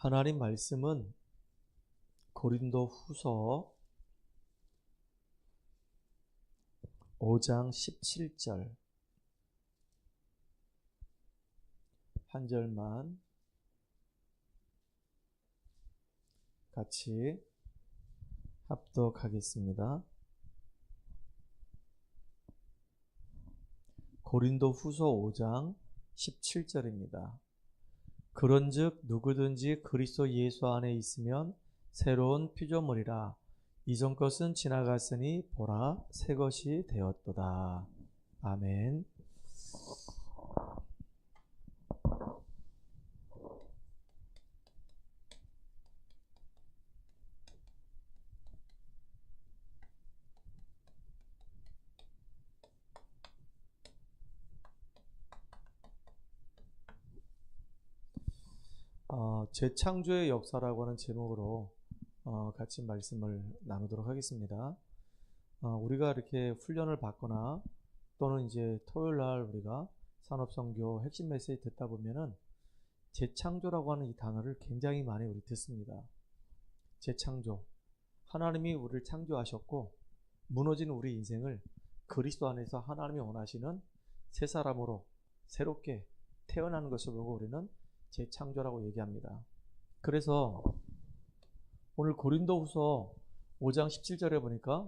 하나님 말씀은 고린도 후서 5장 17절 한 절만 같이 합독하겠습니다. 고린도 후서 5장 17절입니다. 그런즉 누구든지 그리스도 예수 안에 있으면 새로운 피조물이라. 이전 것은 지나갔으니 보라 새 것이 되었도다. 아멘. 재창조의 역사라고 하는 제목으로 같이 말씀을 나누도록 하겠습니다. 우리가 이렇게 훈련을 받거나 또는 이제 토요일 날 우리가 산업선교 핵심 메시지 듣다 보면은 재창조라고 하는 이 단어를 굉장히 많이 우리 듣습니다. 재창조. 하나님이 우리를 창조하셨고 무너진 우리 인생을 그리스도 안에서 하나님이 원하시는 새 사람으로 새롭게 태어나는 것을 보고 우리는 재창조라고 얘기합니다. 그래서 오늘 고린도후서 5장 17절에 보니까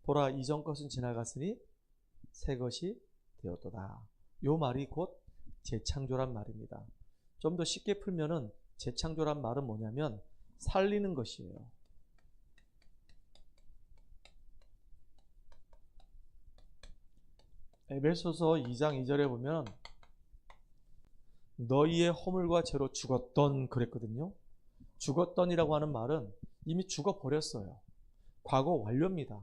보라 이전 것은 지나갔으니 새 것이 되었도다. 요 말이 곧 재창조란 말입니다. 좀 더 쉽게 풀면은 재창조란 말은 뭐냐면 살리는 것이에요. 에베소서 2장 2절에 보면 너희의 허물과 죄로 죽었던 그랬거든요. 죽었던이라고 하는 말은 이미 죽어버렸어요. 과거 완료입니다.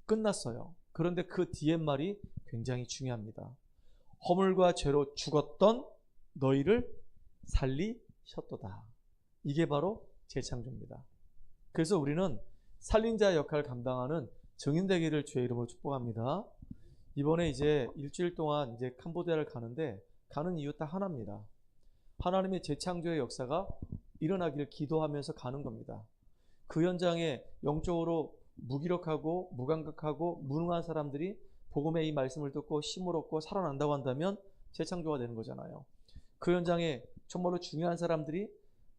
끝났어요. 그런데 그 뒤에 말이 굉장히 중요합니다. 허물과 죄로 죽었던 너희를 살리셨도다. 이게 바로 재창조입니다. 그래서 우리는 살린 자 역할을 감당하는 증인 되기를 주의 이름으로 축복합니다. 이번에 이제 일주일 동안 이제 캄보디아를 가는데 가는 이유 딱 하나입니다. 하나님의 재창조의 역사가 일어나기를 기도하면서 가는 겁니다. 그 현장에 영적으로 무기력하고 무감각하고 무능한 사람들이 복음의 이 말씀을 듣고 힘을 얻고 살아난다고 한다면 재창조가 되는 거잖아요. 그 현장에 정말로 중요한 사람들이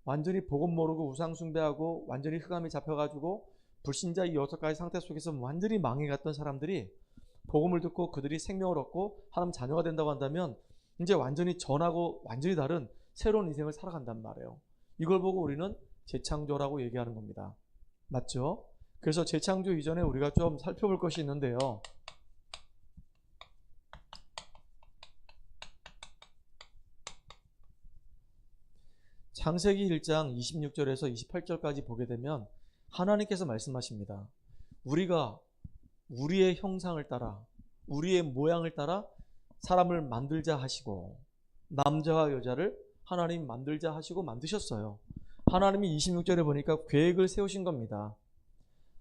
완전히 복음 모르고 우상 숭배하고 완전히 흑암에 잡혀가지고 불신자 이 6가지 상태 속에서 완전히 망해갔던 사람들이 복음을 듣고 그들이 생명을 얻고 하나님 자녀가 된다고 한다면 이제 완전히 전하고 완전히 다른 새로운 인생을 살아간단 말이에요. 이걸 보고 우리는 재창조라고 얘기하는 겁니다. 맞죠? 그래서 재창조 이전에 우리가 좀 살펴볼 것이 있는데요. 창세기 1장 26절에서 28절까지 보게 되면 하나님께서 말씀하십니다. 우리가 우리의 형상을 따라 우리의 모양을 따라 사람을 만들자 하시고 남자와 여자를 하나님 만들자 하시고 만드셨어요. 하나님이 26절에 보니까 계획을 세우신 겁니다.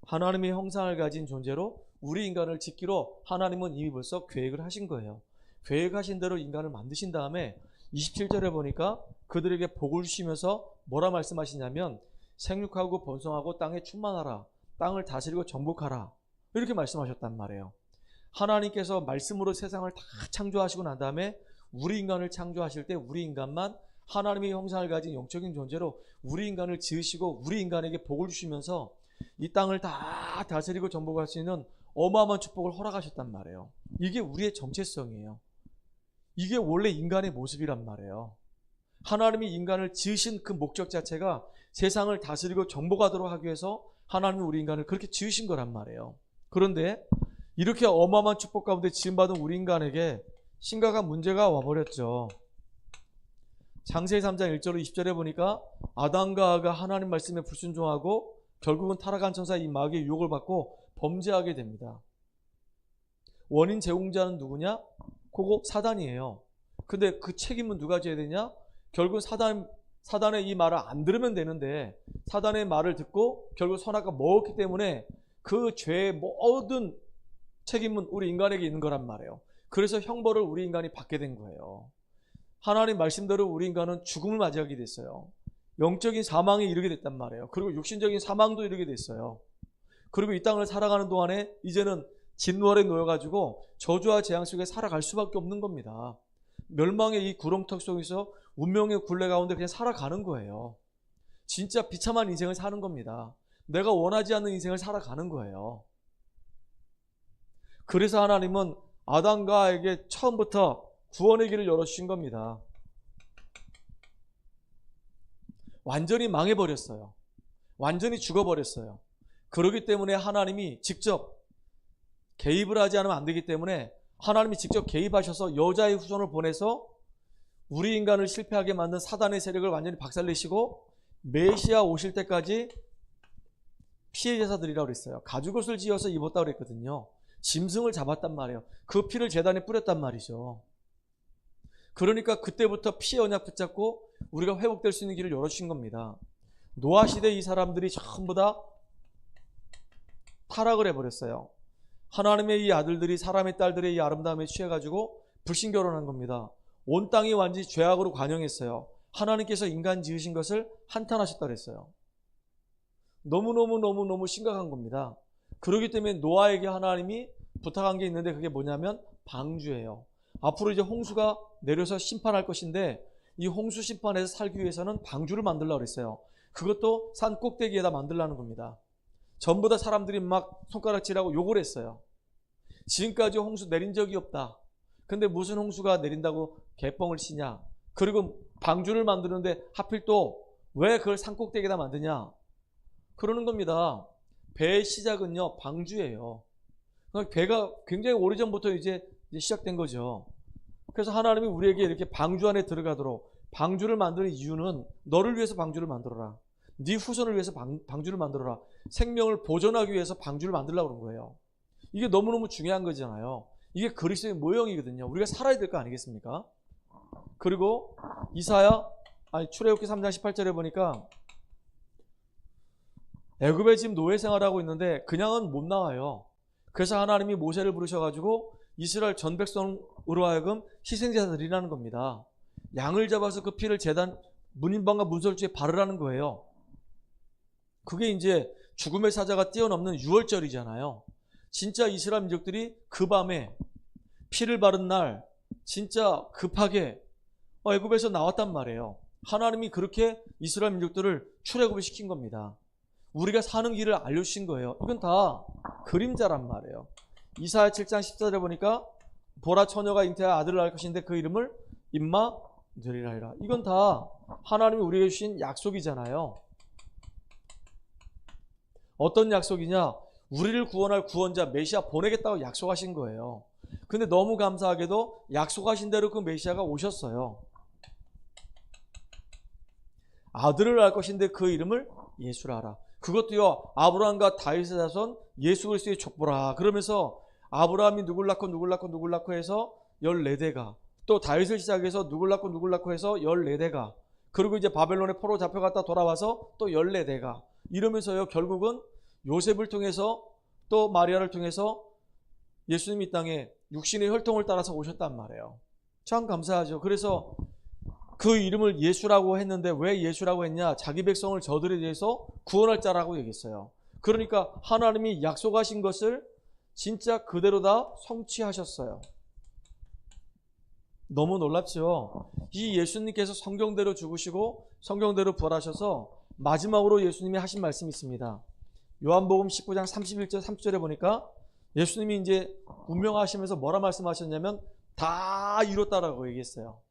하나님의 형상을 가진 존재로 우리 인간을 짓기로 하나님은 이미 벌써 계획을 하신 거예요. 계획하신 대로 인간을 만드신 다음에 27절에 보니까 그들에게 복을 주시면서 뭐라 말씀하시냐면 생육하고 번성하고 땅에 충만하라. 땅을 다스리고 정복하라. 이렇게 말씀하셨단 말이에요. 하나님께서 말씀으로 세상을 다 창조하시고 난 다음에 우리 인간을 창조하실 때 우리 인간만 하나님의 형상을 가진 영적인 존재로 우리 인간을 지으시고 우리 인간에게 복을 주시면서 이 땅을 다 다스리고 정복할 수 있는 어마어마한 축복을 허락하셨단 말이에요. 이게 우리의 정체성이에요. 이게 원래 인간의 모습이란 말이에요. 하나님이 인간을 지으신 그 목적 자체가 세상을 다스리고 정복하도록 하기 위해서 하나님이 우리 인간을 그렇게 지으신 거란 말이에요. 그런데 이렇게 어마어마한 축복 가운데 지음받은 우리 인간에게 심각한 문제가 와버렸죠. 창세기 3장 1절로 20절에 보니까 아담과 하와가 하나님 말씀에 불순종하고 결국은 타락한 천사 이 마귀의 유혹을 받고 범죄하게 됩니다. 원인 제공자는 누구냐? 그거 사단이에요. 근데 그 책임은 누가 져야 되냐? 결국 사단의 이 말을 안 들으면 되는데 사단의 말을 듣고 결국 선악과 먹었기 때문에 그 죄의 모든 책임은 우리 인간에게 있는 거란 말이에요. 그래서 형벌을 우리 인간이 받게 된 거예요. 하나님 말씀대로 우리 인간은 죽음을 맞이하게 됐어요. 영적인 사망에 이르게 됐단 말이에요. 그리고 육신적인 사망도 이르게 됐어요. 그리고 이 땅을 살아가는 동안에 이제는 진월에 놓여가지고 저주와 재앙 속에 살아갈 수밖에 없는 겁니다. 멸망의 이 구렁텅 속에서 운명의 굴레 가운데 그냥 살아가는 거예요. 진짜 비참한 인생을 사는 겁니다. 내가 원하지 않는 인생을 살아가는 거예요. 그래서 하나님은 아담과에게 처음부터 구원의 길을 열어주신 겁니다. 완전히 망해버렸어요. 완전히 죽어버렸어요. 그렇기 때문에 하나님이 직접 개입을 하지 않으면 안 되기 때문에 하나님이 직접 개입하셔서 여자의 후손을 보내서 우리 인간을 실패하게 만든 사단의 세력을 완전히 박살내시고 메시아 오실 때까지 피해 제사드리라고 그랬어요. 가죽옷을 지어서 입었다고 그랬거든요. 짐승을 잡았단 말이에요. 그 피를 제단에 뿌렸단 말이죠. 그러니까 그때부터 피의 언약 붙잡고 우리가 회복될 수 있는 길을 열어주신 겁니다. 노아 시대 이 사람들이 전부 다 타락을 해버렸어요. 하나님의 이 아들들이 사람의 딸들의 이 아름다움에 취해가지고 불신결혼한 겁니다. 온 땅이 완전히 죄악으로 관영했어요. 하나님께서 인간 지으신 것을 한탄하셨다 그랬어요. 너무너무 심각한 겁니다. 그렇기 때문에 노아에게 하나님이 부탁한 게 있는데 그게 뭐냐면 방주예요. 앞으로 이제 홍수가 내려서 심판할 것인데 이 홍수 심판에서 살기 위해서는 방주를 만들려고 그랬어요. 그것도 산 꼭대기에다 만들라는 겁니다. 전부 다 사람들이 막 손가락질하고 욕을 했어요. 지금까지 홍수 내린 적이 없다. 근데 무슨 홍수가 내린다고 개뻥을 치냐. 그리고 방주를 만드는데 하필 또 왜 그걸 산 꼭대기에다 만드냐. 그러는 겁니다. 배의 시작은요 방주예요. 배가 굉장히 오래전부터 이제 시작된 거죠. 그래서 하나님이 우리에게 이렇게 방주 안에 들어가도록 방주를 만드는 이유는 너를 위해서 방주를 만들어라. 네 후손을 위해서 방주를 만들어라. 생명을 보존하기 위해서 방주를 만들려고 그런 거예요. 이게 너무너무 중요한 거잖아요. 이게 그리스도의 모형이거든요. 우리가 살아야 될 거 아니겠습니까? 그리고 출애굽기 3장 18절에 보니까 애굽에 지금 노예 생활하고 있는데 그냥은 못 나와요. 그래서 하나님이 모세를 부르셔가지고 이스라엘 전 백성으로 하여금 희생제사 드리라는 겁니다. 양을 잡아서 그 피를 제단 문인방과 문설주에 바르라는 거예요. 그게 이제 죽음의 사자가 뛰어넘는 유월절이잖아요. 진짜 이스라엘 민족들이 그 밤에 피를 바른 날 진짜 급하게 애굽에서 나왔단 말이에요. 하나님이 그렇게 이스라엘 민족들을 출애굽을 시킨 겁니다. 우리가 사는 길을 알려주신 거예요. 이건 다 그림자란 말이에요. 이사야 7장 14절에 보니까 보라 처녀가 잉태하여 아들을 낳을 것인데 그 이름을 임마누엘이라 하리라. 이건 다 하나님이 우리에게 주신 약속이잖아요. 어떤 약속이냐? 우리를 구원할 구원자 메시아 보내겠다고 약속하신 거예요. 근데 너무 감사하게도 약속하신 대로 그 메시아가 오셨어요. 아들을 낳을 것인데 그 이름을 예수라 하라. 그것도요 아브라함과 다윗의 자손 예수 그리스도의 족보라. 그러면서 아브라함이 누굴 낳고 해서 14대가, 또 다윗을 시작해서 누굴 낳고 해서 14대가, 그리고 이제 바벨론에 포로 잡혀갔다 돌아와서 또 14대가, 이러면서요 결국은 요셉을 통해서 또 마리아를 통해서 예수님이 이 땅에 육신의 혈통을 따라서 오셨단 말이에요. 참 감사하죠. 그래서 그 이름을 예수라고 했는데 왜 예수라고 했냐? 자기 백성을 저들에 대해서 구원할 자라고 얘기했어요. 그러니까 하나님이 약속하신 것을 진짜 그대로 다 성취하셨어요. 너무 놀랍죠? 이 예수님께서 성경대로 죽으시고 성경대로 부활하셔서 마지막으로 예수님이 하신 말씀이 있습니다. 요한복음 19장 31절 30절에 보니까 예수님이 이제 운명하시면서 뭐라 말씀하셨냐면 다 이뤘다라고 얘기했어요.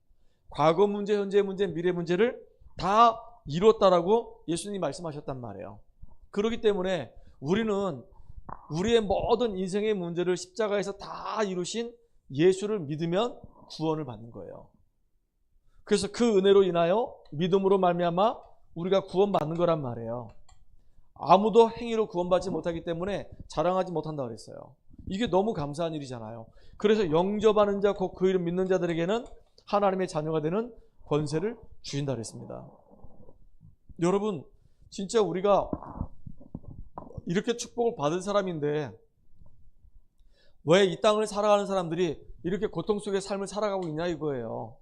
과거 문제, 현재 문제, 미래 문제를 다 이뤘다라고 예수님이 말씀하셨단 말이에요. 그렇기 때문에 우리는 우리의 모든 인생의 문제를 십자가에서 다 이루신 예수를 믿으면 구원을 받는 거예요. 그래서 그 은혜로 인하여 믿음으로 말미암아 우리가 구원받는 거란 말이에요. 아무도 행위로 구원받지 못하기 때문에 자랑하지 못한다고 그랬어요. 이게 너무 감사한 일이잖아요. 그래서 영접하는 자, 곧 그 이름 믿는 자들에게는 하나님의 자녀가 되는 권세를 주신다 그랬습니다. 여러분, 진짜 우리가 이렇게 축복을 받은 사람인데 왜 이 땅을 살아가는 사람들이 이렇게 고통 속의 삶을 살아가고 있냐 이거예요.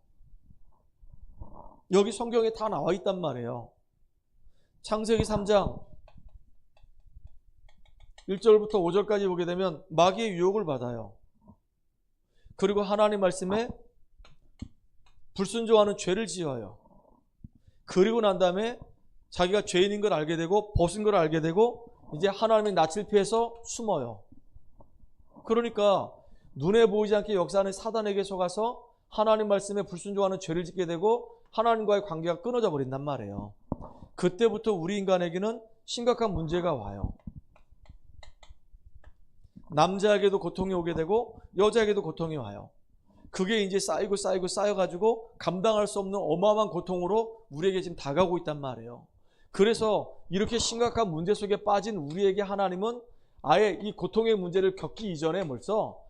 여기 성경에 다 나와 있단 말이에요. 창세기 3장 1절부터 5절까지 보게 되면 마귀의 유혹을 받아요. 그리고 하나님 말씀에 불순종하는 죄를 지어요. 그리고 난 다음에 자기가 죄인인 걸 알게 되고 벗은 걸 알게 되고 이제 하나님의 낯을 피해서 숨어요. 그러니까 눈에 보이지 않게 역사하는 사단에게 속아서 하나님 말씀에 불순종하는 죄를 짓게 되고 하나님과의 관계가 끊어져 버린단 말이에요. 그때부터 우리 인간에게는 심각한 문제가 와요. 남자에게도 고통이 오게 되고 여자에게도 고통이 와요. 그게 이제 쌓여가지고 감당할 수 없는 어마어마한 고통으로 우리에게 지금 다가오고 있단 말이에요. 그래서 이렇게 심각한 문제 속에 빠진 우리에게 하나님은 아예 이 고통의 문제를 겪기 이전에 벌써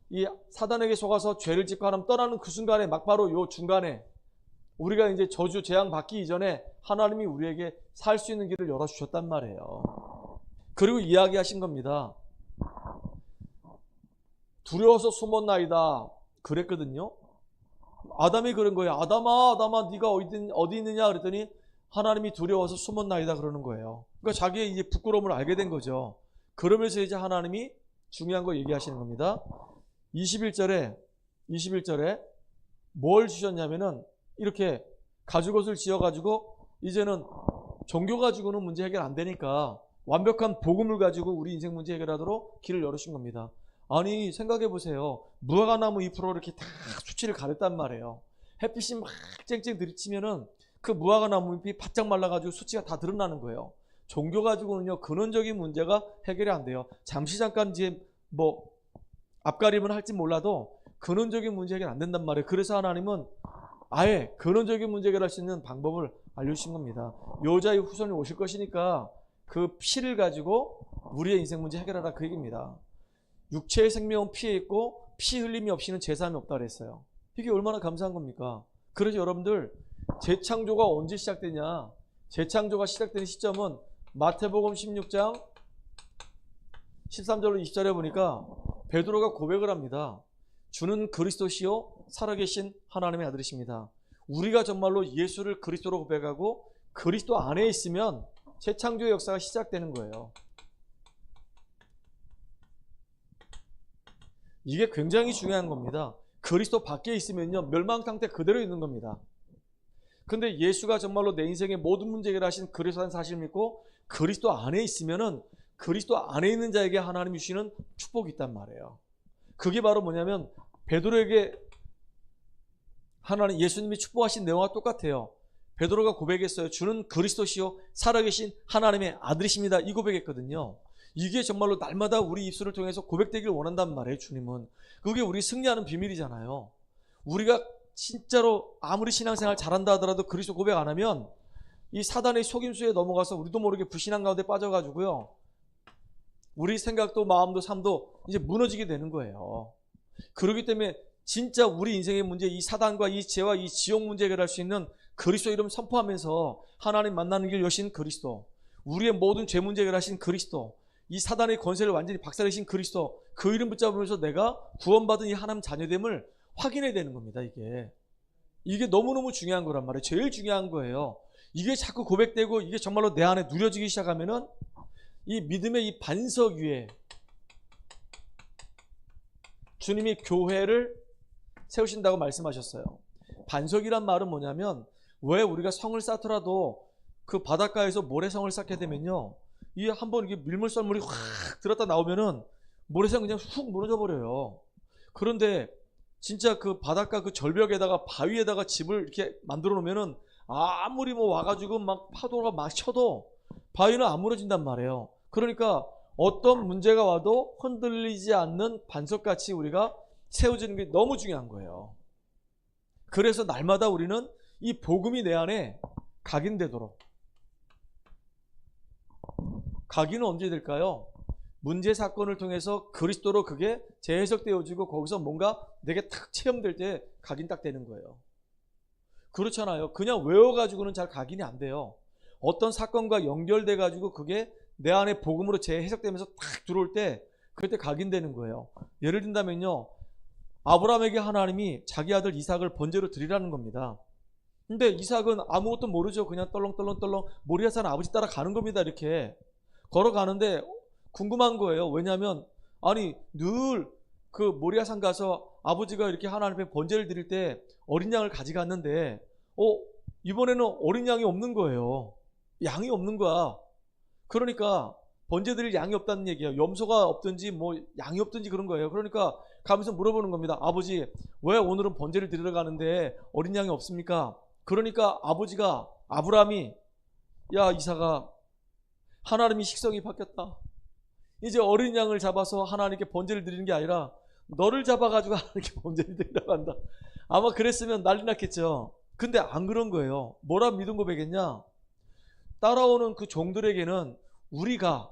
이 사단에게 속아서 죄를 짓고 하나님 떠나는 그 순간에 막바로 요 중간에 우리가 이제 저주 재앙 받기 이전에 하나님이 우리에게 살 수 있는 길을 열어주셨단 말이에요. 그리고 이야기하신 겁니다. 두려워서 숨었나이다 그랬거든요. 아담이 그런 거예요. 아담아 네가 어디 있느냐 그랬더니 하나님이 두려워서 숨었나이다 그러는 거예요. 그러니까 자기의 이제 부끄러움을 알게 된 거죠. 그러면서 이제 하나님이 중요한 거 얘기하시는 겁니다. 21절에 뭘 주셨냐면은 이렇게 가죽옷을 지어가지고 이제는 종교 가지고는 문제 해결 안 되니까 완벽한 복음을 가지고 우리 인생 문제 해결하도록 길을 열으신 겁니다. 아니 생각해 보세요. 무화과나무 잎으로 이렇게 다 수치를 가렸단 말이에요. 햇빛이 막 쨍쨍 들이치면은 그 무화과나무 잎이 바짝 말라가지고 수치가 다 드러나는 거예요. 종교 가지고는요 근원적인 문제가 해결이 안 돼요. 잠깐 이제 뭐 앞가림은 할지 몰라도 근원적인 문제 해결 안 된단 말이에요. 그래서 하나님은 아예 근원적인 문제 해결할 수 있는 방법을 알려주신 겁니다. 여자의 후손이 오실 것이니까 그 피를 가지고 우리의 인생 문제 해결하라 그 얘기입니다. 육체의 생명은 피에 있고 피 흘림이 없이는 제사함이 없다 그랬어요. 이게 얼마나 감사한 겁니까? 그래서 여러분들 재창조가 언제 시작되냐? 재창조가 시작되는 시점은 마태복음 16장 13절로 20절에 보니까 베드로가 고백을 합니다. 주는 그리스도시요 살아계신 하나님의 아들이십니다. 우리가 정말로 예수를 그리스도로 고백하고 그리스도 안에 있으면 재창조의 역사가 시작되는 거예요. 이게 굉장히 중요한 겁니다. 그리스도 밖에 있으면요 멸망 상태 그대로 있는 겁니다. 근데 예수가 정말로 내 인생의 모든 문제 해결하신 그리스도라는 사실을 믿고 그리스도 안에 있으면은 그리스도 안에 있는 자에게 하나님이 주시는 축복이 있단 말이에요. 그게 바로 뭐냐면 베드로에게 하나님 예수님이 축복하신 내용과 똑같아요. 베드로가 고백했어요. 주는 그리스도시요 살아계신 하나님의 아들이십니다. 이 고백했거든요. 이게 정말로 날마다 우리 입술을 통해서 고백되길 원한단 말이에요. 주님은 그게 우리 승리하는 비밀이잖아요. 우리가 진짜로 아무리 신앙생활 잘한다 하더라도 그리스도 고백 안 하면 이 사단의 속임수에 넘어가서 우리도 모르게 불신앙 가운데 빠져가지고요 우리 생각도 마음도 삶도 이제 무너지게 되는 거예요. 그렇기 때문에 진짜 우리 인생의 문제 이 사단과 이 죄와 이 지옥 문제 해결할 수 있는 그리스도 이름 선포하면서 하나님 만나는 길 여신 그리스도, 우리의 모든 죄 문제 해결하신 그리스도, 이 사단의 권세를 완전히 박살내신 그리스도, 그 이름 붙잡으면서 내가 구원받은 이 하나님 자녀됨을 확인해야 되는 겁니다. 이게 너무너무 중요한 거란 말이에요. 제일 중요한 거예요. 이게 자꾸 고백되고 이게 정말로 내 안에 누려지기 시작하면은 이 믿음의 이 반석 위에 주님이 교회를 세우신다고 말씀하셨어요. 반석이란 말은 뭐냐면 왜 우리가 성을 쌓더라도 그 바닷가에서 모래성을 쌓게 되면요 이 한번 이게 밀물썰물이 확 들었다 나오면은 모래성 그냥 훅 무너져 버려요. 그런데 진짜 그 바닷가 그 절벽에다가 바위에다가 집을 이렇게 만들어 놓으면은 아무리 뭐 와가지고 막 파도가 막 쳐도 바위는 안 무너진단 말이에요. 그러니까 어떤 문제가 와도 흔들리지 않는 반석같이 우리가 세워지는 게 너무 중요한 거예요. 그래서 날마다 우리는 이 복음이 내 안에 각인되도록. 각인은 언제 될까요? 문제 사건을 통해서 그리스도로 그게 재해석되어지고 거기서 뭔가 내게 탁 체험될 때 각인 딱 되는 거예요. 그렇잖아요. 그냥 외워가지고는 잘 각인이 안 돼요. 어떤 사건과 연결돼가지고 그게 내 안에 복음으로 재해석되면서 탁 들어올 때 그때 각인되는 거예요. 예를 든다면요. 아브라함에게 하나님이 자기 아들 이삭을 번제로 드리라는 겁니다. 근데 이삭은 아무것도 모르죠. 그냥 떨렁떨렁떨렁 모리아 산 아버지 따라 가는 겁니다. 이렇게 걸어가는데 궁금한 거예요. 왜냐하면 아니 늘 그 모리아 산 가서 아버지가 이렇게 하나님 앞에 번제를 드릴 때 어린 양을 가져갔는데 이번에는 어린 양이 없는 거예요. 양이 없는 거야. 그러니까 번제 드릴 양이 없다는 얘기예요. 염소가 없든지 뭐 양이 없든지 그런 거예요. 그러니까 가면서 물어보는 겁니다. 아버지, 왜 오늘은 번제를 드리러 가는데 어린 양이 없습니까? 그러니까 아버지가, 아브라함이, 야 이삭아, 하나님이 식성이 바뀌었다. 이제 어린 양을 잡아서 하나님께 번제를 드리는 게 아니라 너를 잡아가지고 하나님께 번제를 드리러 간다. 아마 그랬으면 난리 났겠죠. 근데 안 그런 거예요. 뭐라 믿음 고백했냐? 따라오는 그 종들에게는 우리가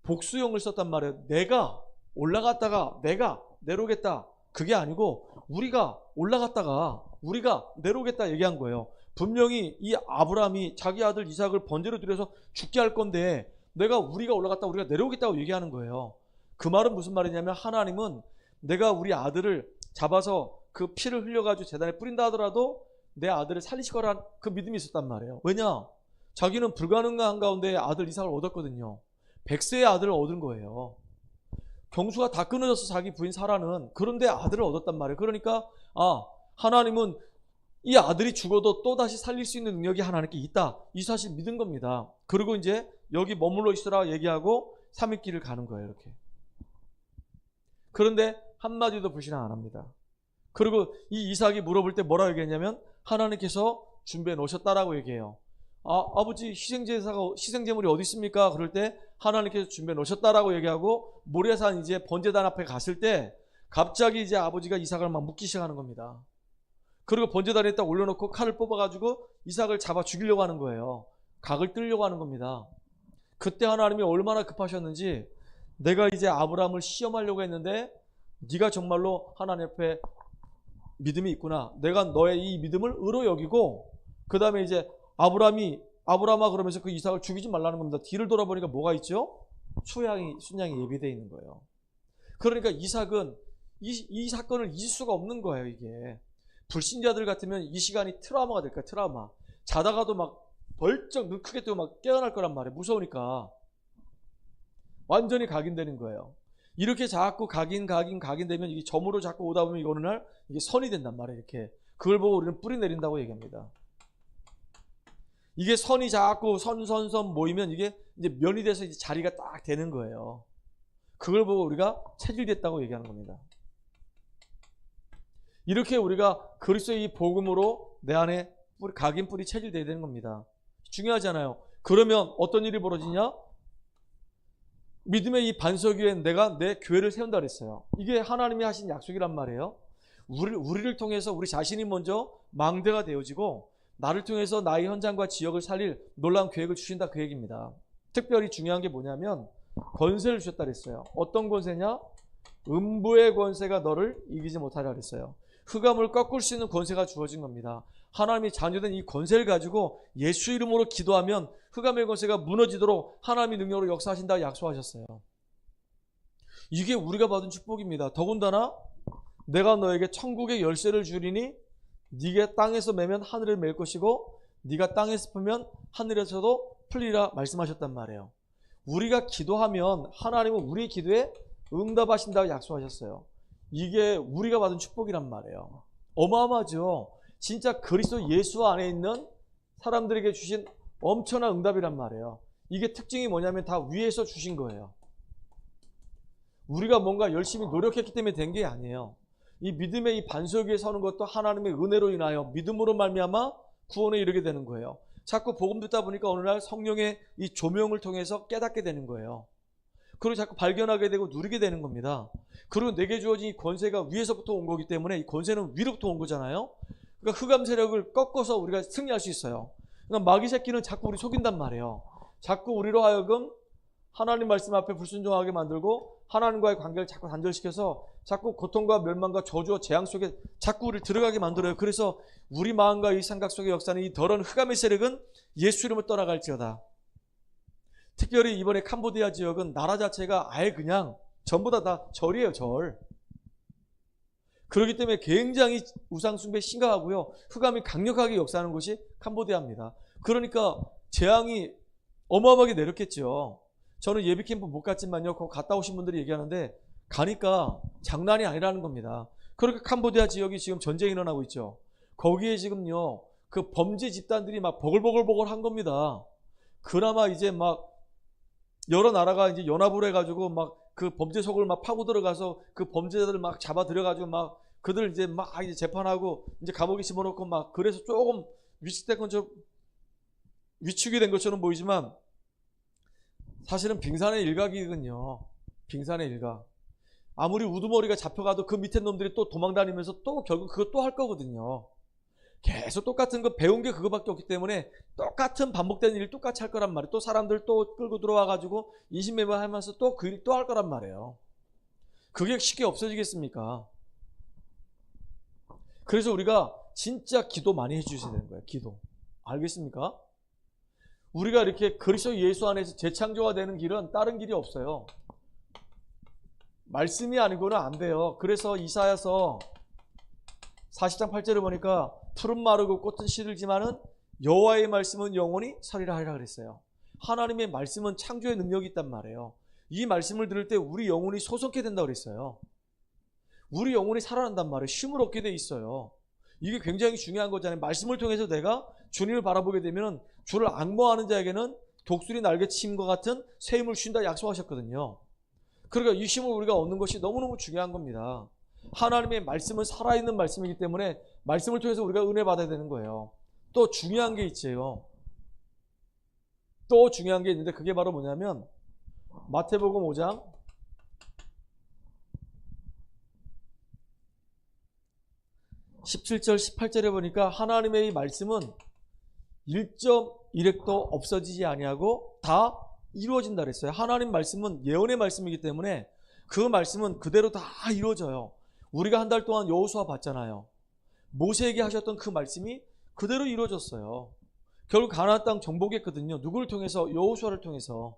복수형을 썼단 말이에요. 내가 올라갔다가 내가 내려오겠다. 그게 아니고 우리가 올라갔다가 우리가 내려오겠다 얘기한 거예요. 분명히 이 아브라함이 자기 아들 이삭을 번제로 드려서 죽게 할 건데 우리가 올라갔다 우리가 내려오겠다고 얘기하는 거예요. 그 말은 무슨 말이냐면 하나님은 내가 우리 아들을 잡아서 그 피를 흘려가지고 제단에 뿌린다 하더라도 내 아들을 살리실 거란 그 믿음이 있었단 말이에요. 왜냐? 자기는 불가능한 가운데 아들 이삭을 얻었거든요. 100세의 아들을 얻은 거예요. 경수가 다 끊어져서 자기 부인 사라는 그런데 아들을 얻었단 말이에요. 그러니까 하나님은 이 아들이 죽어도 또다시 살릴 수 있는 능력이 하나님께 있다. 이 사실 믿은 겁니다. 그리고 이제 여기 머물러 있으라 얘기하고 3일 길을 가는 거예요. 이렇게. 그런데 한마디도 불신앙 안 합니다. 그리고 이 이삭이 물어볼 때 뭐라고 얘기했냐면 하나님께서 준비해 놓으셨다라고 얘기해요. 아버지 희생제물이 어디 있습니까? 그럴 때 하나님께서 준비해 놓으셨다라고 얘기하고 모리아산 이제 번제단 앞에 갔을 때 갑자기 이제 아버지가 이삭을 막 묶기 시작하는 겁니다. 그리고 번제단에 딱 올려놓고 칼을 뽑아가지고 이삭을 잡아 죽이려고 하는 거예요. 각을 뜰려고 하는 겁니다. 그때 하나님이 얼마나 급하셨는지 내가 이제 아브라함을 시험하려고 했는데 네가 정말로 하나님 앞에 믿음이 있구나. 내가 너의 이 믿음을 의로 여기고 그 다음에 이제 아브라함아 그러면서 그 이삭을 죽이지 말라는 겁니다. 뒤를 돌아보니까 뭐가 있죠? 순양이 예비되어 있는 거예요. 그러니까 이삭은 이 사건을 잊을 수가 없는 거예요. 이게 불신자들 같으면 이 시간이 트라우마가 될 거야. 트라우마. 자다가도 막 벌쩍 눈 크게 뜨고 막 깨어날 거란 말이에요. 무서우니까 완전히 각인되는 거예요. 이렇게 자꾸 각인되면 이게 점으로 자꾸 오다 보면 어느 날 이게 선이 된단 말이에요. 이렇게 그걸 보고 우리는 뿌리 내린다고 얘기합니다. 이게 선이 자꾸 선 모이면 이게 이제 면이 돼서 이제 자리가 딱 되는 거예요. 그걸 보고 우리가 체질됐다고 얘기하는 겁니다. 이렇게 우리가 그리스도의 이 복음으로 내 안에 각인 뿌리 체질돼야 되는 겁니다. 중요하잖아요. 그러면 어떤 일이 벌어지냐? 믿음의 이 반석 위에 내가 내 교회를 세운다 그랬어요. 이게 하나님이 하신 약속이란 말이에요. 우리를 통해서 우리 자신이 먼저 망대가 되어지고 나를 통해서 나의 현장과 지역을 살릴 놀라운 계획을 주신다 그 얘기입니다. 특별히 중요한 게 뭐냐면 권세를 주셨다 그랬어요. 어떤 권세냐? 음부의 권세가 너를 이기지 못하라 그랬어요. 흑암을 꺾을 수 있는 권세가 주어진 겁니다. 하나님이 자녀된 이 권세를 가지고 예수 이름으로 기도하면 흑암의 권세가 무너지도록 하나님의 능력으로 역사하신다 약속하셨어요. 이게 우리가 받은 축복입니다. 더군다나 내가 너에게 천국의 열쇠를 주리니 네가 땅에서 매면 하늘에 맬 것이고 네가 땅에서 풀면 하늘에서도 풀리라 말씀하셨단 말이에요. 우리가 기도하면 하나님은 우리 기도에 응답하신다고 약속하셨어요. 이게 우리가 받은 축복이란 말이에요. 어마어마하죠. 진짜 그리스도 예수 안에 있는 사람들에게 주신 엄청난 응답이란 말이에요. 이게 특징이 뭐냐면 다 위에서 주신 거예요. 우리가 뭔가 열심히 노력했기 때문에 된 게 아니에요. 이 믿음의 이 반석 위에 서는 것도 하나님의 은혜로 인하여 믿음으로 말미암아 구원에 이르게 되는 거예요. 자꾸 복음 듣다 보니까 어느 날 성령의 이 조명을 통해서 깨닫게 되는 거예요. 그리고 자꾸 발견하게 되고 누리게 되는 겁니다. 그리고 내게 주어진 이 권세가 위에서부터 온 거기 때문에 이 권세는 위로부터 온 거잖아요. 그러니까 흑암 세력을 꺾어서 우리가 승리할 수 있어요. 그러니까 마귀 새끼는 자꾸 우리 속인단 말이에요. 자꾸 우리로 하여금 하나님 말씀 앞에 불순종하게 만들고 하나님과의 관계를 자꾸 단절시켜서 자꾸 고통과 멸망과 저주와 재앙 속에 자꾸 우리를 들어가게 만들어요. 그래서 우리 마음과 이 생각 속의 역사는 이 더러운 흑암의 세력은 예수 이름을 떠나갈지어다. 특별히 이번에 캄보디아 지역은 나라 자체가 아예 그냥 전부 다 절이에요. 절. 그렇기 때문에 굉장히 우상숭배 심각하고요. 흑암이 강력하게 역사하는 곳이 캄보디아입니다. 그러니까 재앙이 어마어마하게 내렸겠죠. 저는 예비캠프 못 갔지만요. 거기 갔다 오신 분들이 얘기하는데 가니까 장난이 아니라는 겁니다. 그러니까 캄보디아 지역이 지금 전쟁이 일어나고 있죠. 거기에 지금요. 그 범죄 집단들이 막 버글버글버글 한 겁니다. 그나마 이제 막 여러 나라가 이제 연합을 해가지고 막 그 범죄석을 막 파고 들어가서 그 범죄자들을 막 잡아 들여가지고 막 그들 이제 막 이제 재판하고 이제 감옥에 집어넣고 막 그래서 조금 위축된 것처럼 위축이 된 것처럼 보이지만 사실은 빙산의 일각이거든요. 빙산의 일각. 아무리 우두머리가 잡혀가도 그 밑에 놈들이 또 도망다니면서 또 결국 그거 또 할 거거든요. 계속 똑같은 거 배운 게 그거밖에 없기 때문에 똑같은 반복되는 일 똑같이 할 거란 말이에요. 또 사람들 또 끌고 들어와가지고 인신매매하면서 또 그 일 또 할 거란 말이에요. 그게 쉽게 없어지겠습니까? 그래서 우리가 진짜 기도 많이 해주셔야 되는 거예요. 기도. 알겠습니까? 우리가 이렇게 그리스도 예수 안에서 재창조가 되는 길은 다른 길이 없어요. 말씀이 아니고는 안 돼요. 그래서 이사야서 40장 8절을 보니까 풀은 마르고 꽃은 시들지만은 여호와의 말씀은 영원히 서리라 하리라 그랬어요. 하나님의 말씀은 창조의 능력이 있단 말이에요. 이 말씀을 들을 때 우리 영혼이 소성케 된다고 그랬어요. 우리 영혼이 살아난단 말이에요. 쉼을 얻게 돼 있어요. 이게 굉장히 중요한 거잖아요. 말씀을 통해서 내가 주님을 바라보게 되면 주를 앙모하는 자에게는 독수리 날개침과 같은 새 힘을 쉰다 약속하셨거든요. 그러니까 이 쉼을 우리가 얻는 것이 너무너무 중요한 겁니다. 하나님의 말씀은 살아있는 말씀이기 때문에 말씀을 통해서 우리가 은혜 받아야 되는 거예요. 또 중요한 게 있지요. 또 중요한 게 있는데 그게 바로 뭐냐면 마태복음 5장 17절 18절에 보니까 하나님의 이 말씀은 1.1획도 없어지지 아니하고 다 이루어진다 그랬어요. 하나님 말씀은 예언의 말씀이기 때문에 그 말씀은 그대로 다 이루어져요. 우리가 한 달 동안 여호수아 봤잖아요. 모세에게 하셨던 그 말씀이 그대로 이루어졌어요. 결국 가나안 땅 정복했거든요. 누구를 통해서? 여호수아를 통해서.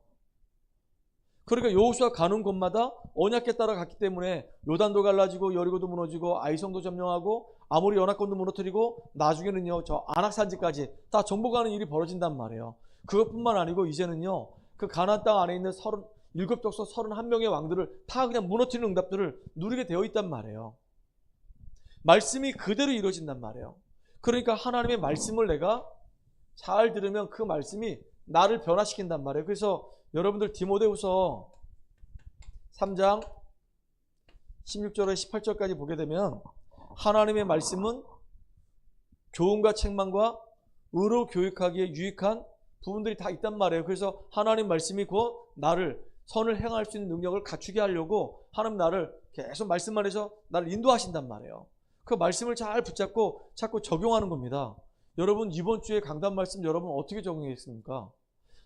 그러니까 여호수아 가는 곳마다 언약궤 따라 갔기 때문에 요단도 갈라지고 여리고도 무너지고 아이성도 점령하고 아모리 연합권도 무너뜨리고 나중에는요 저 안악산지까지 다 정복하는 일이 벌어진단 말이에요. 그것뿐만 아니고 이제는요 그 가나안 땅 안에 있는 7족속 31명의 왕들을 다 그냥 무너뜨리는 응답들을 누리게 되어 있단 말이에요. 말씀이 그대로 이루어진단 말이에요. 그러니까 하나님의 말씀을 내가 잘 들으면 그 말씀이 나를 변화시킨단 말이에요. 그래서 여러분들 디모데후서 3장 16절에 18절까지 보게 되면 하나님의 말씀은 교훈과 책망과 의로 교육하기에 유익한 부분들이 다 있단 말이에요. 그래서 하나님 말씀이 곧 나를 선을 행할 수 있는 능력을 갖추게 하려고 하나님 나를 계속 말씀만 해서 나를 인도하신단 말이에요. 그 말씀을 잘 붙잡고 자꾸 적용하는 겁니다. 여러분 이번 주에 강단 말씀 여러분 어떻게 적용했습니까?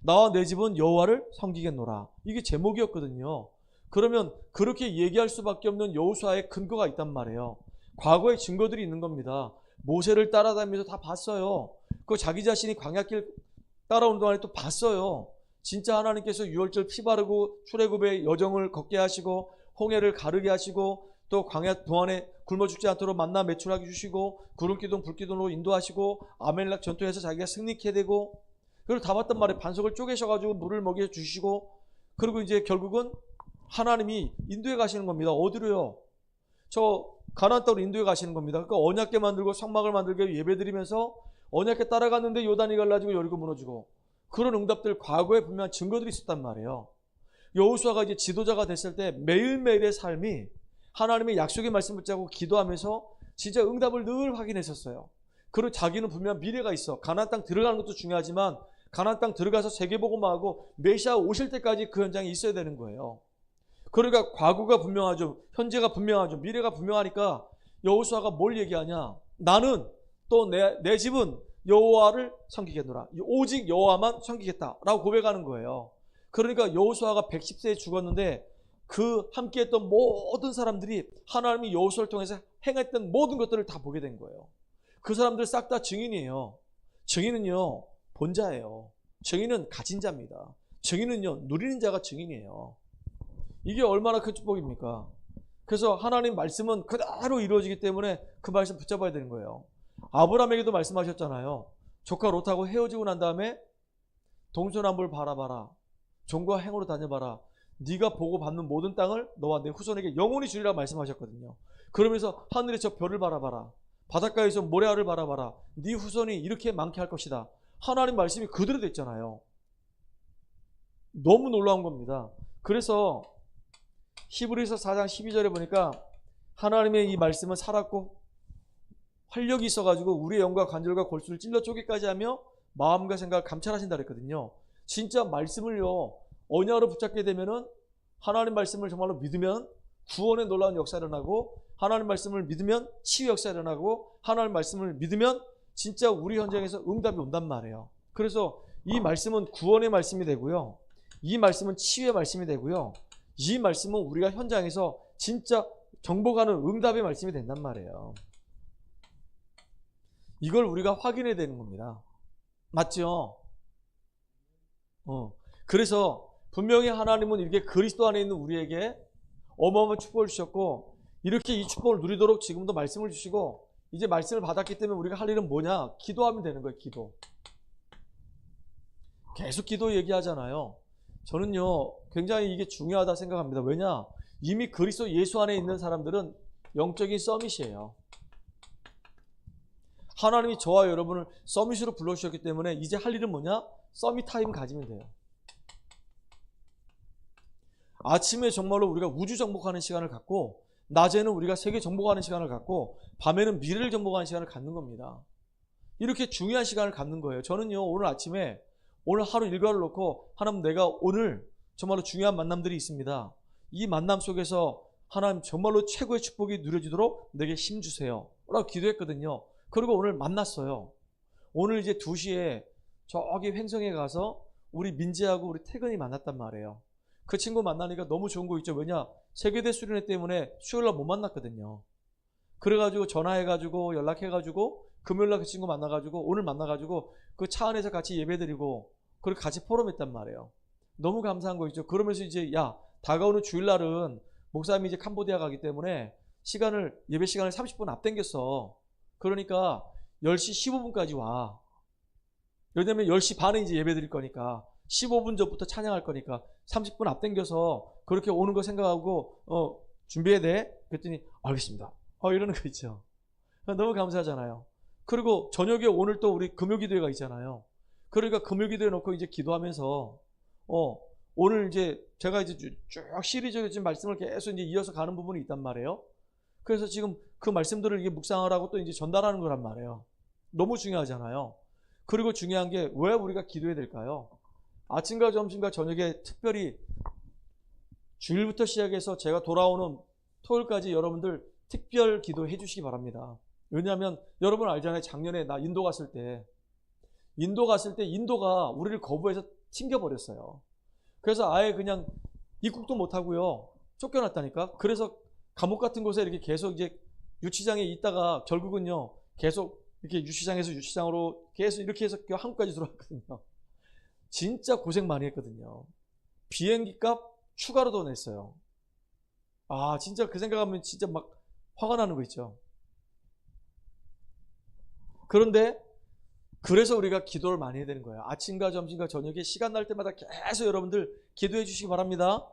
나와 내 집은 여호와를 섬기겠노라. 이게 제목이었거든요. 그러면 그렇게 얘기할 수밖에 없는 여호수아의 근거가 있단 말이에요. 과거의 증거들이 있는 겁니다. 모세를 따라다니면서 다 봤어요. 그 자기 자신이 광야길 따라오는 동안에 또 봤어요. 진짜 하나님께서 유월절 피 바르고 출애굽의 여정을 걷게 하시고 홍해를 가르게 하시고 또 광야 동안에 굶어 죽지 않도록 만나 매출하게 주시고 구름기둥 불기둥으로 인도하시고 아멜렉 전투에서 자기가 승리케 되고 그걸 다 봤단 말이에요. 반석을 쪼개셔가지고 물을 먹여 주시고 그리고 이제 결국은 하나님이 인도해 가시는 겁니다. 어디로요? 저 가나안 땅으로 인도해 가시는 겁니다. 그러니까 언약궤 만들고 성막을 만들고 예배드리면서 언약궤 따라갔는데 요단이 갈라지고 여리고 무너지고 그런 응답들 과거에 분명한 증거들이 있었단 말이에요. 여호수아가 이제 지도자가 됐을 때 매일매일의 삶이 하나님의 약속의 말씀 붙잡고 기도하면서 진짜 응답을 늘 확인했었어요. 그리고 자기는 분명 미래가 있어. 가나안 땅 들어가는 것도 중요하지만 가나안 땅 들어가서 세계복음화하고 메시아 오실 때까지 그 현장에 있어야 되는 거예요. 그러니까 과거가 분명하죠. 현재가 분명하죠. 미래가 분명하니까 여호수아가 뭘 얘기하냐. 나는 또 내 집은 여호와를 섬기겠노라. 오직 여호와만 섬기겠다라고 고백하는 거예요. 그러니까 여호수아가 110세에 죽었는데 그 함께했던 모든 사람들이 하나님이 여호수아를 통해서 행했던 모든 것들을 다 보게 된 거예요. 그 사람들 싹 다 증인이에요. 증인은요 본자예요. 증인은 가진 자입니다. 증인은요 누리는 자가 증인이에요. 이게 얼마나 큰 축복입니까? 그래서 하나님 말씀은 그대로 이루어지기 때문에 그 말씀 붙잡아야 되는 거예요. 아브라함에게도 말씀하셨잖아요. 조카 롯하고 헤어지고 난 다음에 동서남북을 바라봐라. 종과 행으로 다녀봐라. 네가 보고 받는 모든 땅을 너와 내 후손에게 영원히 주리라 말씀하셨거든요. 그러면서 하늘의 저 별을 바라봐라. 바닷가에서 모래알을 바라봐라. 네 후손이 이렇게 많게 할 것이다. 하나님 말씀이 그대로 됐잖아요. 너무 놀라운 겁니다. 그래서 히브리서 4장 12절에 보니까 하나님의 이 말씀은 살았고 활력이 있어가지고 우리의 영과 관절과 골수를 찔러 쪼개까지 하며 마음과 생각을 감찰하신다 그랬거든요. 진짜 말씀을요 언약으로 붙잡게 되면은 하나님 말씀을 정말로 믿으면 구원의 놀라운 역사가 일어나고, 하나님 말씀을 믿으면 치유 역사가 일어나고, 하나님 말씀을 믿으면 진짜 우리 현장에서 응답이 온단 말이에요. 그래서 이 말씀은 구원의 말씀이 되고요, 이 말씀은 치유의 말씀이 되고요, 이 말씀은 우리가 현장에서 진짜 정복하는 응답의 말씀이 된단 말이에요. 이걸 우리가 확인해야 되는 겁니다. 맞죠? 그래서 분명히 하나님은 이렇게 그리스도 안에 있는 우리에게 어마어마한 축복을 주셨고, 이렇게 이 축복을 누리도록 지금도 말씀을 주시고, 이제 말씀을 받았기 때문에 우리가 할 일은 뭐냐? 기도하면 되는 거예요. 기도. 계속 기도 얘기하잖아요. 저는요 굉장히 이게 중요하다 생각합니다. 왜냐? 이미 그리스도 예수 안에 있는 사람들은 영적인 서밋이에요. 하나님이 저와 여러분을 서밋으로 불러주셨기 때문에 이제 할 일은 뭐냐? 서밋 타임 가지면 돼요. 아침에 정말로 우리가 우주 정복하는 시간을 갖고, 낮에는 우리가 세계 정복하는 시간을 갖고, 밤에는 미래를 정복하는 시간을 갖는 겁니다. 이렇게 중요한 시간을 갖는 거예요. 저는요 오늘 아침에 오늘 하루 일과를 놓고, 하나님 내가 오늘 정말로 중요한 만남들이 있습니다. 이 만남 속에서 하나님 정말로 최고의 축복이 누려지도록 내게 힘 주세요 라고 기도했거든요. 그리고 오늘 만났어요. 오늘 이제 2시에 저기 횡성에 가서 우리 민지하고 우리 태근이 만났단 말이에요. 그 친구 만나니까 너무 좋은 거 있죠. 왜냐? 세계대 수련회 때문에 수요일날 못 만났거든요. 그래가지고 전화해가지고 연락해가지고 금요일날 그 친구 만나가지고 오늘 만나가지고 그 차 안에서 같이 예배드리고 그리고 같이 포럼했단 말이에요. 너무 감사한 거 있죠. 그러면서 이제 야 다가오는 주일날은 목사님이 이제 캄보디아 가기 때문에 예배 시간을 30분 앞당겼어. 그러니까 10시 15분까지 와. 왜냐면 10시 반에 이제 예배 드릴 거니까 15분 전부터 찬양할 거니까 30분 앞당겨서 그렇게 오는 거 생각하고 준비해야 돼. 그랬더니 알겠습니다. 이러는 거 있죠. 너무 감사하잖아요. 그리고 저녁에 오늘 또 우리 금요기도회가 있잖아요. 그러니까 금요기도회 놓고 이제 기도하면서 오늘 이제 제가 이제 쭉 시리즈로 지금 말씀을 계속 이제 이어서 가는 부분이 있단 말이에요. 그래서 지금 그 말씀들을 이게 묵상하라고 또 이제 전달하는 거란 말이에요. 너무 중요하잖아요. 그리고 중요한 게 왜 우리가 기도해야 될까요? 아침과 점심과 저녁에 특별히 주일부터 시작해서 제가 돌아오는 토요일까지 여러분들 특별 기도해 주시기 바랍니다. 왜냐하면 여러분 알잖아요. 작년에 나 인도 갔을 때 인도가 우리를 거부해서 튕겨버렸어요. 그래서 아예 그냥 입국도 못하고요. 쫓겨났다니까. 그래서 감옥 같은 곳에 이렇게 계속 이제 유치장에 있다가 결국은요 계속 이렇게 유치장에서 유치장으로 계속 이렇게 해서 한국까지 들어왔거든요. 진짜 고생 많이 했거든요. 비행기 값 추가로 더 냈어요. 진짜 그 생각하면 진짜 막 화가 나는 거 있죠. 그런데 그래서 우리가 기도를 많이 해야 되는 거예요. 아침과 점심과 저녁에 시간 날 때마다 계속 여러분들 기도해 주시기 바랍니다.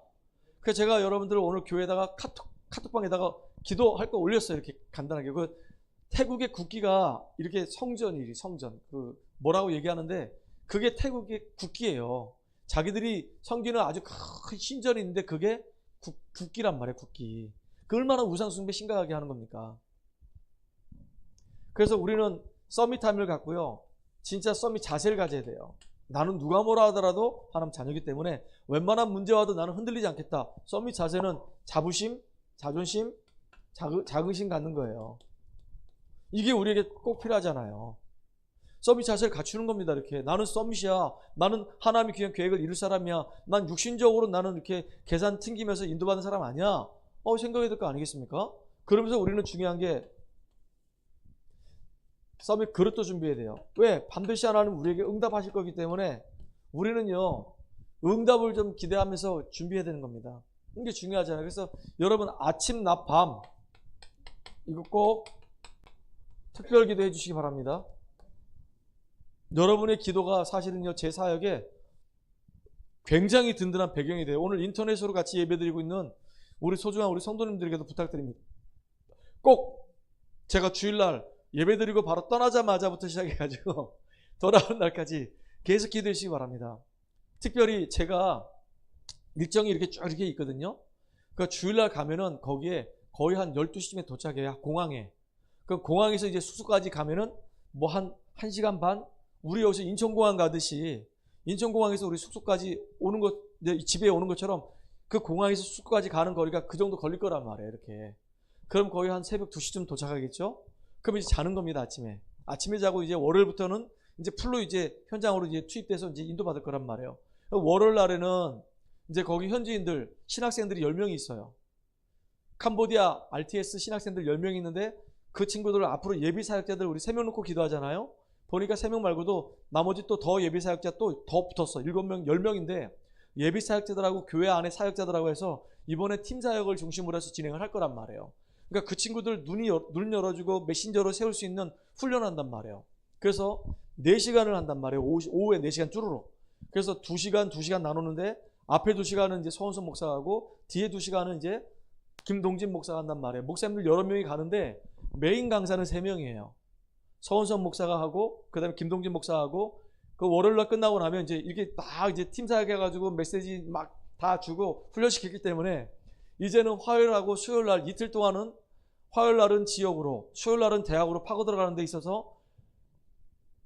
그래서 제가 여러분들 오늘 교회에다가 카톡방에다가 기도할 거 올렸어요. 이렇게 간단하게. 그 태국의 국기가 이렇게 성전 그 뭐라고 얘기하는데 그게 태국의 국기예요. 자기들이 섬기는 아주 큰 신전이 있는데 그게 국기란 말이에요. 국기. 그 얼마나 우상숭배 심각하게 하는 겁니까? 그래서 우리는 서밋 타임을 갖고요. 진짜 서밋 자세를 가져야 돼요. 나는 누가 뭐라 하더라도 하나님 자녀이기 때문에 웬만한 문제 와도 나는 흔들리지 않겠다. 서밋 자세는 자부심, 자존심, 자긍심 갖는 거예요. 이게 우리에게 꼭 필요하잖아요. 서밋 자세를 갖추는 겁니다. 이렇게 나는 서밋이야. 나는 하나님이 귀한 계획을 이룰 사람이야. 난 육신적으로 나는 이렇게 계산 튕기면서 인도받는 사람 아니야. 생각해야 될 거 아니겠습니까? 그러면서 우리는 중요한 게 서밋 그릇도 준비해야 돼요. 왜? 반드시 하나님 우리에게 응답하실 거기 때문에 우리는요 응답을 좀 기대하면서 준비해야 되는 겁니다. 이게 중요하잖아요. 그래서 여러분 아침, 낮, 밤 이거 꼭 특별 기도해 주시기 바랍니다. 여러분의 기도가 사실은요 제 사역에 굉장히 든든한 배경이 돼요. 오늘 인터넷으로 같이 예배드리고 있는 우리 소중한 우리 성도님들에게도 부탁드립니다. 꼭 제가 주일날 예배드리고 바로 떠나자마자부터 시작해가지고 돌아오는 날까지 계속 기도해 주시기 바랍니다. 특별히 제가 일정이 이렇게 쭉 이렇게 있거든요. 그 주일날 가면은 거기에 거의 한 12시쯤에 도착해요. 공항에. 그 공항에서 이제 숙소까지 가면은 뭐 한 1시간 반? 우리 여기서 인천공항 가듯이 인천공항에서 우리 숙소까지 오는 것, 집에 오는 것처럼 그 공항에서 숙소까지 가는 거리가 그 정도 걸릴 거란 말이에요. 이렇게. 그럼 거의 한 새벽 2시쯤 도착하겠죠? 그럼 이제 자는 겁니다. 아침에. 아침에 자고 이제 월요일부터는 이제 풀로 이제 현장으로 이제 투입돼서 이제 인도받을 거란 말이에요. 월요일 날에는 이제 거기 현지인들, 신학생들이 10명이 있어요. 캄보디아 RTS 신학생들 10명이 있는데 그 친구들 앞으로 예비 사역자들 우리 3명 놓고 기도하잖아요. 보니까 3명 말고도 나머지 또 더 예비 사역자 또 더 붙었어. 7명, 10명인데 예비 사역자들하고 교회 안에 사역자들하고 해서 이번에 팀 사역을 중심으로 해서 진행을 할 거란 말이에요. 그러니까 그 친구들 눈 열어주고 메신저로 세울 수 있는 훈련한단 말이에요. 그래서 4시간을 한단 말이에요. 오후에 4시간 쭈루로. 그래서 2시간 나누는데 앞에 2시간은 이제 서원선 목사가 하고 뒤에 2시간은 이제 김동진 목사가 한단 말이에요. 목사님들 여러 명이 가는데 메인 강사는 3명이에요. 서원선 목사가 하고 그다음에 김동진 목사하고 그 월요일날 끝나고 나면 이제 이렇게 딱 이제 팀 사역해가지고 메시지 막 다 주고 훈련시켰기 때문에 이제는 화요일하고 수요일날 이틀 동안은 화요일날은 지역으로 수요일날은 대학으로 파고 들어가는 데 있어서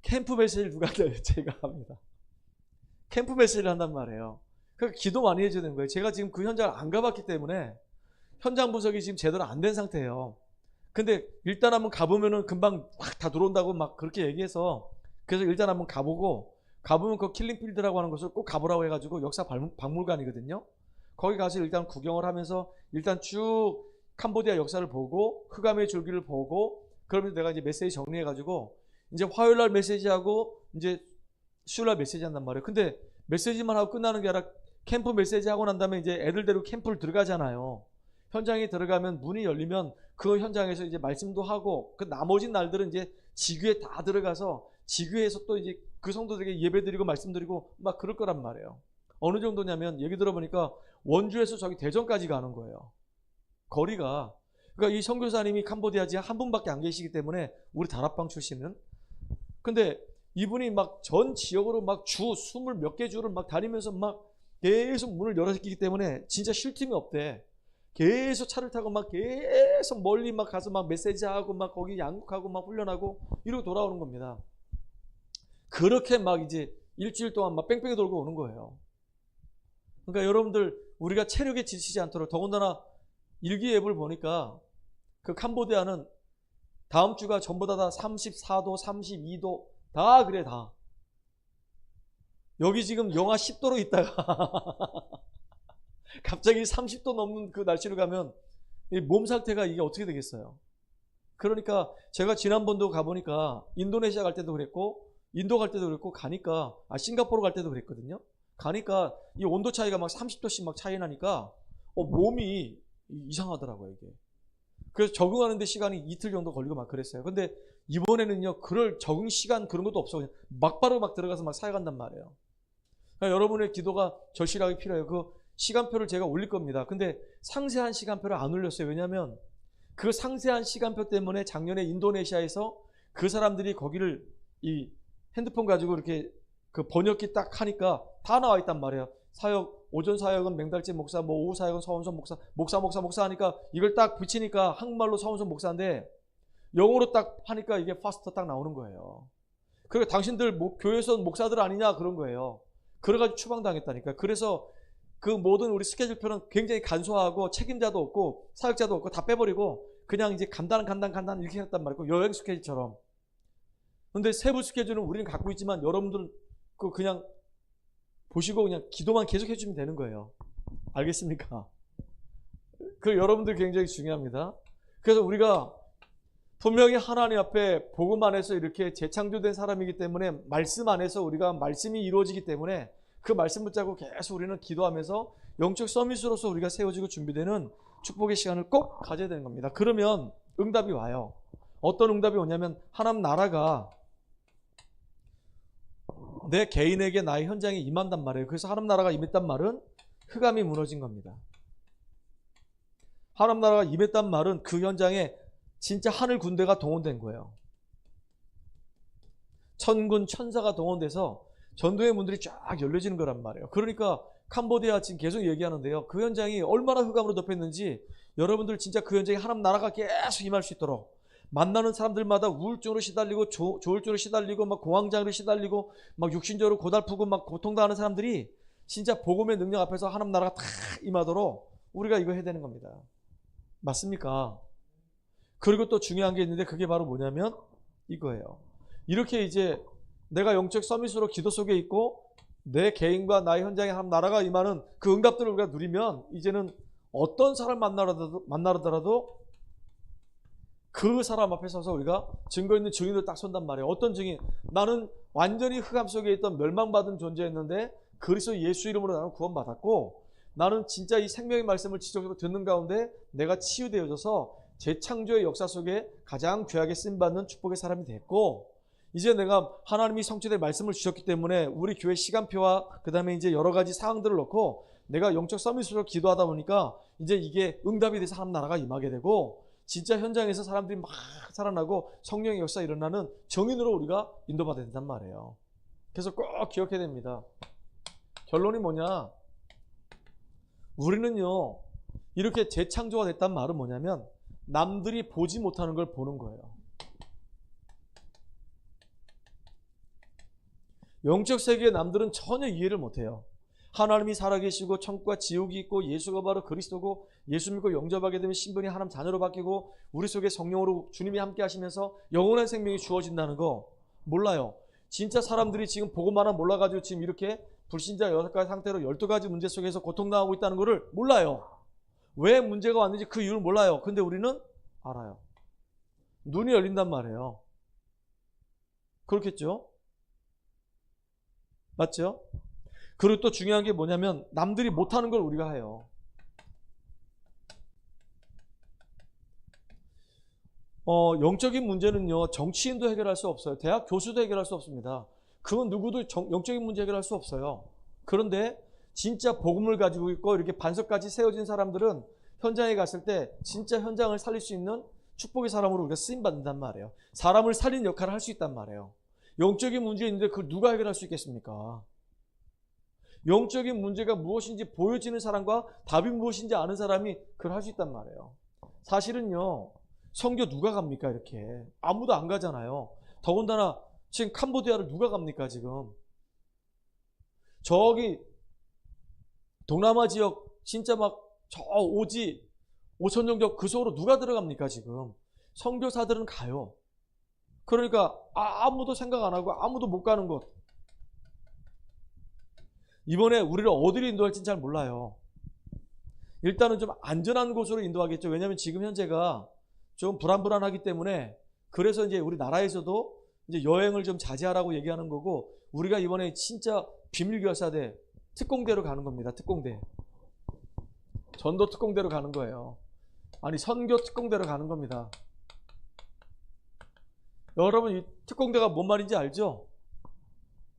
캠프 메시지를 누가 해요? 제가 합니다. 캠프 메시지를 한단 말이에요. 그러니까 기도 많이 해줘야 되는 거예요. 제가 지금 그 현장을 안 가봤기 때문에 현장 분석이 지금 제대로 안 된 상태예요. 근데 일단 한번 가보면은 금방 막 다 들어온다고 막 그렇게 얘기해서 그래서 일단 한번 가보면 그 킬링필드라고 하는 곳을 꼭 가보라고 해가지고 역사 박물관이거든요. 거기 가서 일단 구경을 하면서 일단 쭉 캄보디아 역사를 보고 흑암의 줄기를 보고 그러면서 내가 이제 메시지 정리해가지고 이제 화요일날 메시지하고 이제 수요일날 메시지 한단 말이에요. 근데 메시지만 하고 끝나는 게 아니라 캠프 메시지 하고 난 다음에 이제 애들 데리고 캠프를 들어가잖아요. 현장에 들어가면 문이 열리면 그 현장에서 이제 말씀도 하고 그 나머지 날들은 이제 지교에 다 들어가서 지교에서 또 이제 그 성도들에게 예배드리고 말씀드리고 막 그럴 거란 말이에요. 어느 정도냐면 얘기 들어보니까 원주에서 저기 대전까지 가는 거예요. 거리가. 그러니까 이 선교사님이 캄보디아지 한 분밖에 안 계시기 때문에 우리 다락방 출신은. 근데 이분이 막 전 지역으로 막 주 20몇 개 주를 막 다니면서 막 계속 문을 열어주기 때문에 진짜 쉴 틈이 없대. 계속 차를 타고 막 계속 멀리 막 가서 막 메시지하고 막 거기 양육하고 막 훈련하고 이러고 돌아오는 겁니다. 그렇게 막 이제 일주일 동안 막 뺑뺑이 돌고 오는 거예요. 그러니까 여러분들 우리가 체력에 지치지 않도록 더군다나 일기예보를 보니까 그 캄보디아는 다음 주가 전부 다 34도, 32도 다 그래 다. 여기 지금 영하 10도로 있다가 갑자기 30도 넘는 그 날씨로 가면 몸 상태가 이게 어떻게 되겠어요? 그러니까 제가 지난번도 가보니까 인도네시아 갈 때도 그랬고 인도 갈 때도 그랬고 가니까 싱가포르 갈 때도 그랬거든요. 가니까 이 온도 차이가 막 30도씩 막 차이 나니까 몸이 이상하더라고요 이게. 그래서 적응하는데 시간이 이틀 정도 걸리고 막 그랬어요. 근데 이번에는요 그럴 적응 시간 그런 것도 없어. 그냥 막바로 막 들어가서 막 사역한단 말이에요. 그러니까 여러분의 기도가 절실하게 필요해요. 그 시간표를 제가 올릴 겁니다. 근데 상세한 시간표를 안 올렸어요. 왜냐하면 그 상세한 시간표 때문에 작년에 인도네시아에서 그 사람들이 거기를 이 핸드폰 가지고 이렇게 그 번역기 딱 하니까 다 나와 있단 말이에요. 사역, 오전 사역은 맹달재 목사, 뭐 오후 사역은 서원선 목사 하니까 이걸 딱 붙이니까 한국말로 서원선 목사인데 영어로 딱 하니까 이게 파스터 딱 나오는 거예요. 그러니까 당신들 교회에서 목사들 아니냐 그런 거예요. 그래가지고 추방당했다니까. 그래서 그 모든 우리 스케줄표는 굉장히 간소하고 책임자도 없고 사역자도 없고 다 빼버리고 그냥 이제 간단 이렇게 했단 말이에요. 여행 스케줄처럼. 근데 세부 스케줄은 우리는 갖고 있지만 여러분들은 그냥 보시고 그냥 기도만 계속 해주면 되는 거예요. 알겠습니까? 그 여러분들 굉장히 중요합니다. 그래서 우리가 분명히 하나님 앞에 복음 안에서 이렇게 재창조된 사람이기 때문에 말씀 안에서 우리가 말씀이 이루어지기 때문에 그 말씀 붙잡고 계속 우리는 기도하면서 영적 서밋으로서 우리가 세워지고 준비되는 축복의 시간을 꼭 가져야 되는 겁니다. 그러면 응답이 와요. 어떤 응답이 오냐면 하나님 나라가 내 개인에게 나의 현장에 임한단 말이에요. 그래서 하나님 나라가 임했단 말은 흑암이 무너진 겁니다. 하나님 나라가 임했단 말은 그 현장에 진짜 하늘 군대가 동원된 거예요. 천군 천사가 동원돼서 전도의 문들이 쫙 열려지는 거란 말이에요. 그러니까 캄보디아 지금 계속 얘기하는데요. 그 현장이 얼마나 흑암으로 덮였는지 여러분들 진짜 그 현장에 하나님 나라가 계속 임할 수 있도록 만나는 사람들마다 우울증으로 시달리고 조울증으로 시달리고 막 공황장애로 시달리고 막 육신적으로 고달프고 막 고통당하는 사람들이 진짜 복음의 능력 앞에서 하나님 나라가 다 임하도록 우리가 이거 해야 되는 겁니다. 맞습니까? 그리고 또 중요한 게 있는데 그게 바로 뭐냐면 이거예요. 이렇게 이제 내가 영적 서밋으로 기도 속에 있고 내 개인과 나의 현장에 하나님 나라가 임하는 그 응답들을 우리가 누리면 이제는 어떤 사람 만나더라도 그 사람 앞에 서서 우리가 증거 있는 증인으로 딱 선단 말이에요. 어떤 증인? 나는 완전히 흑암 속에 있던 멸망받은 존재였는데 그리스도 예수 이름으로 나는 구원받았고 나는 진짜 이 생명의 말씀을 지속적으로 듣는 가운데 내가 치유되어져서 재창조의 역사 속에 가장 귀하게 쓰임받는 축복의 사람이 됐고 이제 내가 하나님이 성취될 말씀을 주셨기 때문에 우리 교회 시간표와 그 다음에 이제 여러 가지 사항들을 놓고 내가 영적 서밋으로 기도하다 보니까 이제 이게 응답이 돼서 하나님 나라가 임하게 되고 진짜 현장에서 사람들이 막 살아나고 성령의 역사 일어나는 정인으로 우리가 인도받아야 된단 말이에요. 그래서 꼭 기억해야 됩니다. 결론이 뭐냐? 우리는요 이렇게 재창조가 됐단 말은 뭐냐면 남들이 보지 못하는 걸 보는 거예요. 영적 세계의 남들은 전혀 이해를 못해요. 하나님이 살아계시고 천국과 지옥이 있고 예수가 바로 그리스도고 예수 믿고 영접하게 되면 신분이 하나님 자녀로 바뀌고 우리 속에 성령으로 주님이 함께 하시면서 영원한 생명이 주어진다는 거 몰라요. 진짜 사람들이 지금 보고만 하나 몰라가지고 지금 이렇게 불신자 6가지 상태로 12가지 문제 속에서 고통당하고 있다는 것을 몰라요. 왜 문제가 왔는지 그 이유를 몰라요. 근데 우리는 알아요. 눈이 열린단 말이에요. 그렇겠죠? 맞죠? 그리고 또 중요한 게 뭐냐면 남들이 못하는 걸 우리가 해요. 영적인 문제는요 정치인도 해결할 수 없어요. 대학 교수도 해결할 수 없습니다. 그건 누구도 영적인 문제 해결할 수 없어요. 그런데 진짜 복음을 가지고 있고 이렇게 반석까지 세워진 사람들은 현장에 갔을 때 진짜 현장을 살릴 수 있는 축복의 사람으로 우리가 쓰임받는단 말이에요. 사람을 살린 역할을 할 수 있단 말이에요. 영적인 문제 있는데 그걸 누가 해결할 수 있겠습니까? 영적인 문제가 무엇인지 보여지는 사람과 답이 무엇인지 아는 사람이 그걸 할 수 있단 말이에요. 사실은요 선교 누가 갑니까? 이렇게 아무도 안 가잖아요. 더군다나 지금 캄보디아를 누가 갑니까? 지금 저기 동남아 지역 진짜 막 저 오지 5천 정도 그 속으로 누가 들어갑니까? 지금 선교사들은 가요. 그러니까 아무도 생각 안 하고 아무도 못 가는 곳. 이번에 우리를 어디로 인도할지는 잘 몰라요. 일단은 좀 안전한 곳으로 인도하겠죠. 왜냐하면 지금 현재가 좀 불안하기 때문에 그래서 이제 우리 나라에서도 이제 여행을 좀 자제하라고 얘기하는 거고 우리가 이번에 진짜 비밀교사대 특공대로 가는 겁니다. 특공대. 전도 특공대로 가는 거예요. 아니 선교 특공대로 가는 겁니다. 여러분 이 특공대가 뭔 말인지 알죠?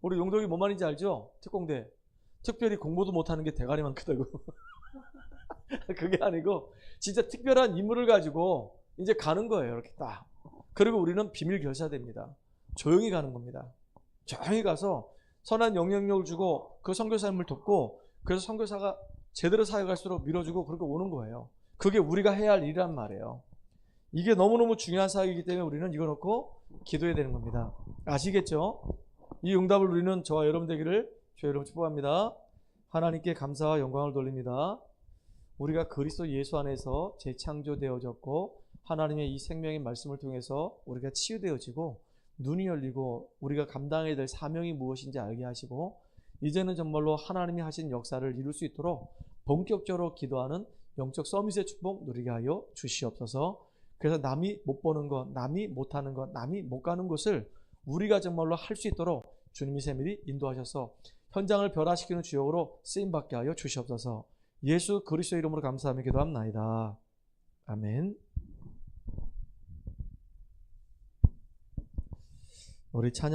우리 용덕이 뭔 말인지 알죠? 특공대. 특별히 공부도 못하는 게 대가리만 크다고. 그게 아니고 진짜 특별한 임무를 가지고 이제 가는 거예요. 이렇게 딱. 그리고 우리는 비밀 결사됩니다. 조용히 가는 겁니다. 조용히 가서 선한 영향력을 주고 그 선교사님을 돕고 그래서 선교사가 제대로 사역할수록 밀어주고 그렇게 오는 거예요. 그게 우리가 해야 할 일이란 말이에요. 이게 너무너무 중요한 사역이기 때문에 우리는 이거 놓고 기도해야 되는 겁니다. 아시겠죠? 이 응답을 누리는 저와 여러분 되기를 주의 이름으로 축복합니다. 하나님께 감사와 영광을 돌립니다. 우리가 그리스도 예수 안에서 재창조되어졌고 하나님의 이 생명의 말씀을 통해서 우리가 치유되어지고 눈이 열리고 우리가 감당해야 될 사명이 무엇인지 알게 하시고 이제는 정말로 하나님이 하신 역사를 이룰 수 있도록 본격적으로 기도하는 영적 서밋의 축복 누리게 하여 주시옵소서. 그래서 남이 못 보는 것, 남이 못하는 것, 남이 못 가는 곳을 우리가 정말로 할 수 있도록 주님이 세밀히 인도하셔서 현장을 변화시키는 주역으로 쓰임받게 하여 주시옵소서. 예수 그리스도 이름으로 감사하며 기도합나이다. 아멘. 우리 찬양